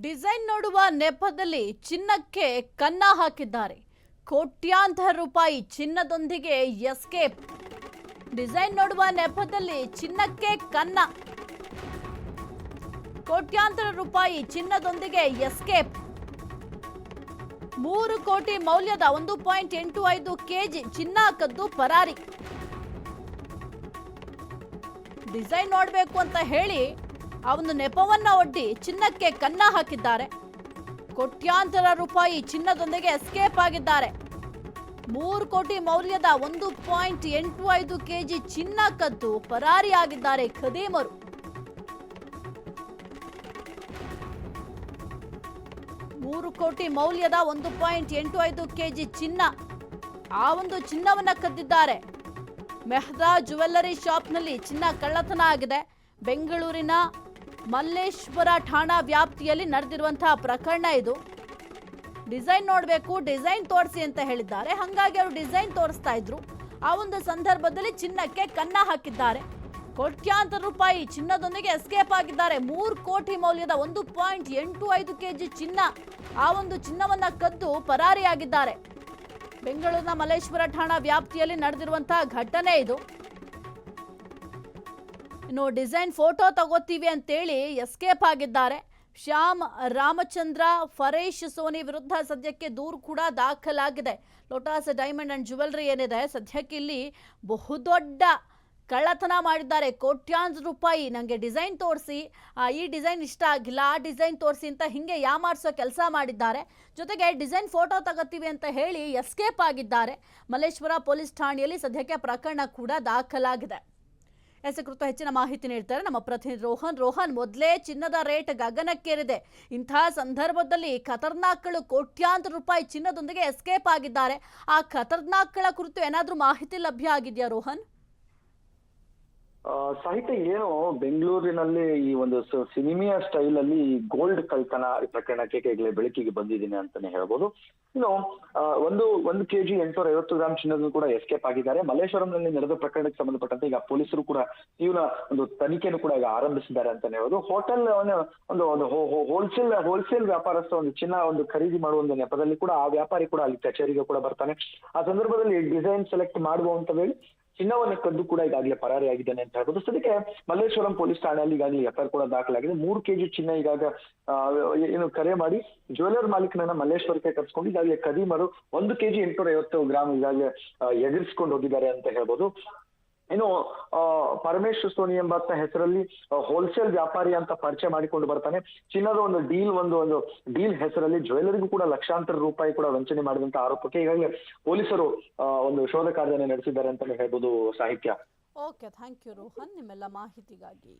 Design ನೋಡುವ ನೆಪದಲ್ಲಿ ಚಿನ್ನಕ್ಕೆ ಕನ್ನ ಹಾಕಿದ್ದಾರೆ. ಕೋಟ್ಯಾಂತರ ರೂಪಾಯಿ ಚಿನ್ನದೊಂದಿಗೆ ಎಸ್ಕೇಪ್. ಡಿಸೈನ್ ನೋಡುವ ನೆಪದಲ್ಲಿ ಚಿನ್ನಕ್ಕೆ ಕನ್ನ. ಕೋಟ್ಯಾಂತರ ರೂಪಾಯಿ ಚಿನ್ನದೊಂದಿಗೆ ಎಸ್ಕೇಪ್. 3 ಕೋಟಿ ಮೌಲ್ಯದ 1.85 ಕೆಜಿ ಚಿನ್ನ ಕದ್ದು ಪರಾರಿ. ಡಿಸೈನ್ ನೋಡಬೇಕು ಅಂತ ಹೇಳಿ ಆ ಒಂದು ನೆಪವನ್ನ ಒಡ್ಡಿ ಚಿನ್ನಕ್ಕೆ ಕನ್ನ ಹಾಕಿದ್ದಾರೆ. ಕೋಟ್ಯಾಂತರ ರೂಪಾಯಿ ಚಿನ್ನದೊಂದಿಗೆ ಎಸ್ಕೇಪ್ ಆಗಿದ್ದಾರೆ. 3 ಕೋಟಿ ಮೌಲ್ಯದ 1.85 ಕೆಜಿ ಚಿನ್ನ ಕದ್ದು ಪರಾರಿಯಾಗಿದ್ದಾರೆ ಖದೀಮರು. ಮೂರು ಕೋಟಿ ಮೌಲ್ಯದ 1.85 ಕೆಜಿ ಚಿನ್ನ, ಆ ಒಂದು ಚಿನ್ನವನ್ನ ಕದ್ದಿದ್ದಾರೆ. ಮೆಹ್ರಾ ಜ್ಯುವೆಲ್ಲರಿ ಶಾಪ್ನಲ್ಲಿ ಚಿನ್ನ ಕಳ್ಳತನ ಆಗಿದೆ. ಬೆಂಗಳೂರಿನ ಮಲ್ಲೇಶ್ವರ ಠಾಣಾ ವ್ಯಾಪ್ತಿಯಲ್ಲಿ ನಡೆದಿರುವಂತಹ ಪ್ರಕರಣ ಇದು. ಡಿಸೈನ್ ನೋಡಬೇಕು, ಡಿಸೈನ್ ತೋರಿಸಿ ಅಂತ ಹೇಳಿದ್ದಾರೆ. ಹಾಗಾಗಿ ಅವರು ಡಿಸೈನ್ ತೋರಿಸ್ತಾ ಇದ್ರು. ಆ ಒಂದು ಸಂದರ್ಭದಲ್ಲಿ ಚಿನ್ನಕ್ಕೆ ಕನ್ನ ಹಾಕಿದ್ದಾರೆ. ಕೋಟ್ಯಾಂತರ ರೂಪಾಯಿ ಚಿನ್ನದೊಂದಿಗೆ ಎಸ್ಕೇಪ್ ಆಗಿದ್ದಾರೆ. 3 ಕೋಟಿ ಮೌಲ್ಯದ 1.85 ಕೆಜಿ ಚಿನ್ನ, ಆ ಒಂದು ಚಿನ್ನವನ್ನ ಕದ್ದು ಪರಾರಿಯಾಗಿದ್ದಾರೆ. ಬೆಂಗಳೂರಿನ ಮಲ್ಲೇಶ್ವರ ಠಾಣಾ ವ್ಯಾಪ್ತಿಯಲ್ಲಿ ನಡೆದಿರುವಂತಹ ಘಟನೆ ಇದು. ಇನ್ನು ಡಿಸೈನ್ ಫೋಟೋ ತಗೋತೀವಿ ಅಂತೇಳಿ ಎಸ್ಕೇಪ್ ಆಗಿದ್ದಾರೆ. ಶ್ಯಾಮ್ ರಾಮಚಂದ್ರ ಫರೇಶ್ ಸೋನಿ ವಿರುದ್ಧ ಸದ್ಯಕ್ಕೆ ದೂರು ಕೂಡ ದಾಖಲಾಗಿದೆ. ಲೋಟಸ್ ಡೈಮಂಡ್ ಅಂಡ್ ಜ್ಯುವೆಲ್ಲರಿ ಏನಿದೆ, ಸದ್ಯಕ್ಕೆ ಇಲ್ಲಿ ಬಹುದೊಡ್ಡ ಕಳ್ಳತನ ಮಾಡಿದ್ದಾರೆ. ಕೋಟ್ಯಾಂತರ ರೂಪಾಯಿ ನನಗೆ ಡಿಸೈನ್ ತೋರಿಸಿ, ಈ ಡಿಸೈನ್ ಇಷ್ಟ ಆಗಿಲ್ಲ, ಆ ಡಿಸೈನ್ ತೋರಿಸಿ ಅಂತ ಹಿಂಗೆ ಯಾಮಾರಿಸೋ ಕೆಲಸ ಮಾಡಿದ್ದಾರೆ. ಜೊತೆಗೆ ಡಿಸೈನ್ ಫೋಟೋ ತಗೋತೀವಿ ಅಂತ ಹೇಳಿ ಎಸ್ಕೇಪ್ ಆಗಿದ್ದಾರೆ. ಮಲ್ಲೇಶ್ವರ ಪೊಲೀಸ್ ಠಾಣೆಯಲ್ಲಿ ಸದ್ಯಕ್ಕೆ ಪ್ರಕರಣ ಕೂಡ ದಾಖಲಾಗಿದೆ. ಕುರಿತು ಹೆಚ್ಚಿನ ಮಾಹಿತಿ ನೀಡ್ತಾರೆ ನಮ್ಮ ಪ್ರತಿನಿಧಿ ರೋಹನ್. ಮೊದಲೇ ಚಿನ್ನದ ರೇಟ್ ಗಗನಕ್ಕೇರಿದೆ. ಇಂತಹ ಸಂದರ್ಭದಲ್ಲಿ ಖತರ್ನಾಕ್ಗಳು ಕೋಟ್ಯಾಂತರ ರೂಪಾಯಿ ಚಿನ್ನದೊಂದಿಗೆ ಎಸ್ಕೇಪ್ ಆಗಿದ್ದಾರೆ. ಆ ಖತರ್ನಾಕ್ಗಳ ಕುರಿತು ಏನಾದರೂ ಮಾಹಿತಿ ಲಭ್ಯ ಆಗಿದೆಯಾ ರೋಹನ್? ಸಾಹಿತ್ಯ ಏನು ಬೆಂಗಳೂರಿನಲ್ಲಿ ಈ ಒಂದು ಸಿನಿಮಿಯಾ ಸ್ಟೈಲ್ ಅಲ್ಲಿ ಗೋಲ್ಡ್ ಕಳ್ತನ ಪ್ರಕರಣಕ್ಕೆ ಈಗಲೇ ಬೆಳಕಿಗೆ ಬಂದಿದ್ದೀನಿ ಅಂತಾನೆ ಹೇಳ್ಬೋದು. ಇನ್ನು ಒಂದು ಕೆಜಿ 850 ಗ್ರಾಮ್ ಚಿನ್ನದ ಕೂಡ ಎಸ್ಕೇಪ್ ಆಗಿದ್ದಾರೆ. ಮಲ್ಲೇಶ್ವರಂನಲ್ಲಿ ನಡೆದ ಪ್ರಕರಣಕ್ಕೆ ಸಂಬಂಧಪಟ್ಟಂತೆ ಈಗ ಪೊಲೀಸರು ಕೂಡ ಇವನ ಒಂದು ತನಿಖೆಯನ್ನು ಕೂಡ ಈಗ ಆರಂಭಿಸಿದ್ದಾರೆ ಅಂತಾನೆ ಹೇಳ್ಬೋದು. ಹೋಟೆಲ್ ಒಂದು ಹೋಲ್ಸೇಲ್ ವ್ಯಾಪಾರಸ್ಥ ಒಂದು ಚಿನ್ನ ಒಂದು ಖರೀದಿ ಮಾಡುವ ಒಂದು ನೆಪದಲ್ಲಿ ಕೂಡ ಆ ವ್ಯಾಪಾರಿ ಕೂಡ ಅಲ್ಲಿ ಕಚೇರಿಗೆ ಕೂಡ ಬರ್ತಾನೆ. ಆ ಸಂದರ್ಭದಲ್ಲಿ ಡಿಸೈನ್ ಸೆಲೆಕ್ಟ್ ಮಾಡುವಂತ ವೇಳೆ ಚಿನ್ನವನ್ನು ಕದ್ದು ಕೂಡ ಈಗಾಗಲೇ ಪರಾರಿಯಾಗಿದ್ದಾನೆ ಅಂತ ಹೇಳ್ಬೋದು. ಸದ್ಯಕ್ಕೆ ಮಲ್ಲೇಶ್ವರಂ ಪೊಲೀಸ್ ಠಾಣೆಯಲ್ಲಿ ಈಗಾಗಲೇ ಎಫ್ಐಆರ್ ಕೂಡ ದಾಖಲಾಗಿದೆ. 3 ಕೆಜಿ ಚಿನ್ನ ಈಗಾಗ ಏನು ಕರೆ ಮಾಡಿ ಜ್ಯುವೆಲ್ಲರ್ ಮಾಲೀಕನನ್ನ ಮಲ್ಲೇಶ್ವರಕ್ಕೆ ಕರ್ಸ್ಕೊಂಡು ಈಗಾಗಲೇ ಖದೀಮರು 1 ಕೆಜಿ 850 ಗ್ರಾಮ್ ಈಗಾಗಲೇ ಎಗರಿಸ್ಕೊಂಡು ಹೋಗಿದ್ದಾರೆ ಅಂತ ಹೇಳ್ಬೋದು. ಇನ್ನು ಪರಮೇಶ್ ಸೋನಿ ಎಂಬ ಹೆಸರಲ್ಲಿ ಹೋಲ್ಸೇಲ್ ವ್ಯಾಪಾರಿ ಅಂತ ಪರಿಚಯ ಮಾಡಿಕೊಂಡು ಬರ್ತಾನೆ. ಚಿನ್ನದ ಒಂದು ಡೀಲ್ ಹೆಸರಲ್ಲಿ ಜ್ಯುವೆಲ್ಲರಿಗೂ ಕೂಡ ಲಕ್ಷಾಂತರ ರೂಪಾಯಿ ಕೂಡ ವಂಚನೆ ಮಾಡಿದಂತ ಆರೋಪಕ್ಕೆ ಈಗಾಗಲೇ ಪೊಲೀಸರು ಒಂದು ಶೋಧ ಕಾರ್ಯಾಚರಣೆ ನಡೆಸಿದ್ದಾರೆ ಅಂತಾನೆ ಹೇಳ್ಬೋದು. ಸಾಹಿತ್ಯ. ಓಕೆ, ಥ್ಯಾಂಕ್ ಯು ರೋಹನ್ ನಿಮ್ಮೆಲ್ಲ ಮಾಹಿತಿಗಾಗಿ.